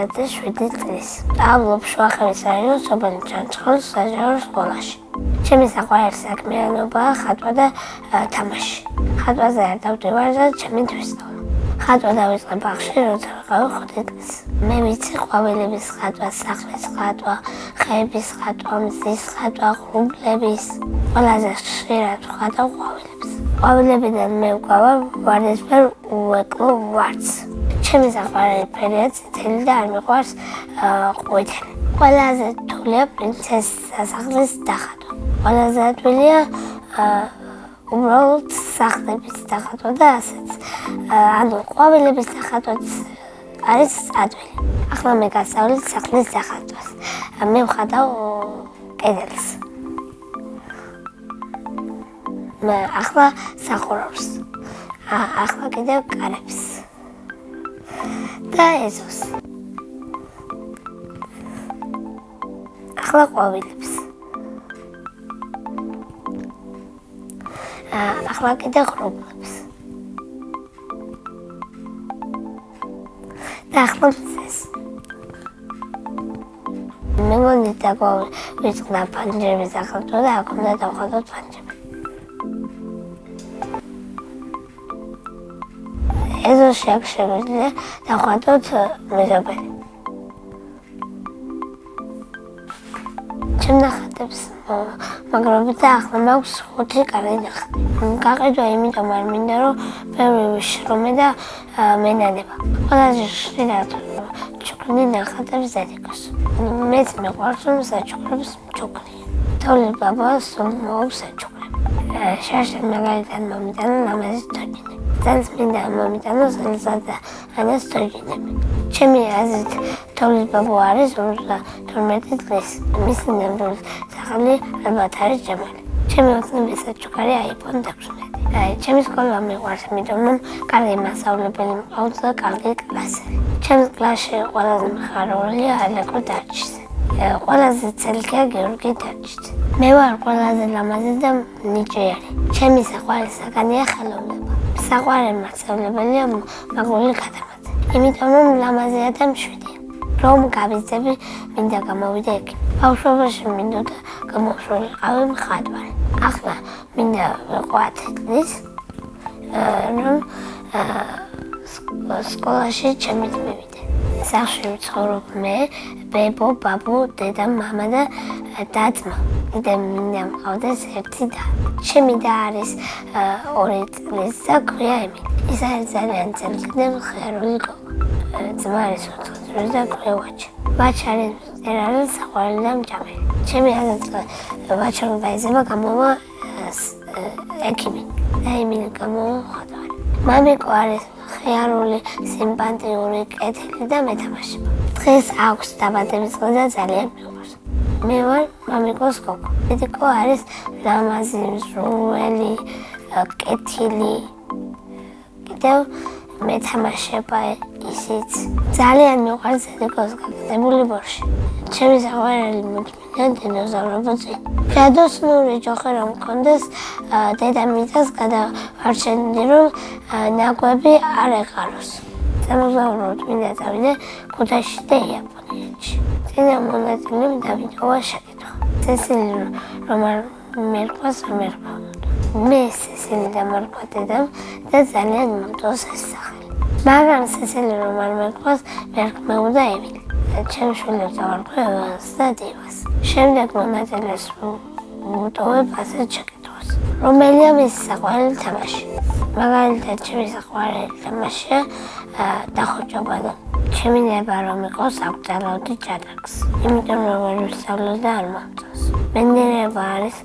ათი 7 წლის. სწავლობ შუახევის რაიონის სოფელ ჩანჩხერის საჯარო სკოლაში. ჩემი საყვარელი საქმიანობაა ხატვა და თამაში. ხატვაზე არ დავდივარ და ჩემი თვისწოლა. ხატვა დავიწყე ბაღში, როცა ვიყავი 5 წლის. მე ვიცი ყვავილების ხატვა, სახლის ხატვა, ხეების ხატვა, მზის ხატვა, ღრუბლების. ყველაზე ხშირად ვხატავ ყვავილებს. ყვავილებიდან მე ვკავა ვარდისფერ უეკლო ვარდს. ჩემი საყვარელი ფერია წითელი და არ მიყვარს ყვითელი. ყველაზე რთულია პრინცესის სასახლის დახატვა. ყველაზე ადვილია უბრალოდ სახლების დახატვა და ასეც. ანუ ყვავილების დახატვაც არის ადვილი. ახლა მე გასავლით სახლის დახატვას. მე ვხატავ კედელს. მე ახლა სახურავს. ახლა კიდევ კარებს. და ეზოს. ახლა ყვავილებს. ახლა კიდევ ღრუბლებს. და ახლა მზეს. მე მგონი დავიწყდა პანჯრების დახატვა და აქ უნდა დავხატოთ პანჯრები. ეზოში აქ შეგვიძლია დავხატოთ მეზობელი. ჩემ ნახატებს მაგრობით და ახლა მაქვს 5 კარგი ნახატი. გაყიდვა იმიტომ არ მინდა რომ ბევრი ვიშრომე და მენადება. ყველაზე ხშირად ჩუქნი ნახატებს დადიკოს. მეც მიყვარს რომ საჩუქრებს მჩუქნია. თოვლი ბაბას მოაქვს საჩუქრები. შარშან მაგალითად მომიტანა ლამაზი თოჯინები. ძალიან მინდა მომიტანო ზელზადა ანას თოჯინები. ჩემი აზრით თოვლის ბაბო არის 12 წლის. მისი ნამდვილი სახელი ალბათ არის ჯამალი. ჩემი ოცნების საჩუქარი iPhone 16. ჩემი სკოლა მიყვარს, იმიტომ რომ კარგი მასწავლებელი მყავს და კარგი კლასელი. ჩემს კლასში ყველაზე მხარულია ალეკო დარჩიძე. ყველაზე ცელქია გიორგი დარჩიძე. მე ვარ ყველაზე ლამაზი და ნიჭიერი. ჩემი საყვარელი საგანია ხელოვნება. საყვარელი მასწავლებელია მაგული გადამაძე. იმიტომ რომ ლამაზია და მშვიდია. რომ გავიზრდები, მინდა გამოვიდე ექიმი. ბავშვობაში მინდოდა გამოვშველიყავი მხატვარი. ახლა მინდა ვიყო 10 წლის, რომ სკოლაში ჩემით მივიდე. სახლში ვცხოვრობ მე, ბებო, ბაბუ, დედა, მამა და და-ძმა. კიდევ მინდა მყავდეს ერთი და. ჩემი და არის 2 წლის და ქვია ემილი. ის არის ძალიან ძლიერი და მხიარული გოგო. ძმა არის 4 წლის და ქვია ვაჩა. ვაჩა არის მწერალი, საყვარელი და მჭამელი. ჩემი აზრით ვაჩამ დაიზება გამოვა ექიმი და ემილი გამოვა მხატვარი. მამიკო არის ხიარული, სიმპათიური, კეთილი და მეთამაშება. დღეს აქვს დაბადების დღე და ძალიან მიყვარს. მე ვარ მამიკოს გოგო. დედიკო არის ლამაზი, მსრუველი, კეთილი. კიდევ მეთამაშება ისიც. ძალიან მიყვარს დედიკოს გაკეთებული ბორში. ჩემი საყვარელი მოთმინა დინოზავრები. ჯადოსნური ჯოხი რომ მქონდეს, დედამიწას გადავარჩენდი, რომ ნაკვები არ ეყაროს. სამოგზაუროდ მინდა წავიდე ქუთაისში და იაპონიაში. წინა მონაწილემ დავიტოვა შეკითხვა. სესილი რომ არ მერყავს, რომ ერქვა. მე სესილი დამარქვა დედამ და ძალიან მომწონს ეს სახელი. მაგრამ სესილი რომ არ მერყავს, მერყმეუდა ემილი. ჩემს შვილებს დავარქვი ევანს და დივას. შემდეგ მონაწილეს ვუტოვებ ასეთ შეკითხვას. რომელია მისი საყვარელი თამაში? მაგალითად, ჩემი საყვარელი თამაშია დახოჭობა და ჩემი ნება რომ იყოს აგვწალავდი ჭადრაკს. იმიტომ რომ ვერ ვისწავლო და არ მომწონს. მენდერება არის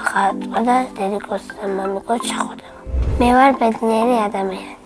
ხატვა და დედიკოს და მამიკოს ჩახოდება. მე ვარ ბედნიერი ადამიანი.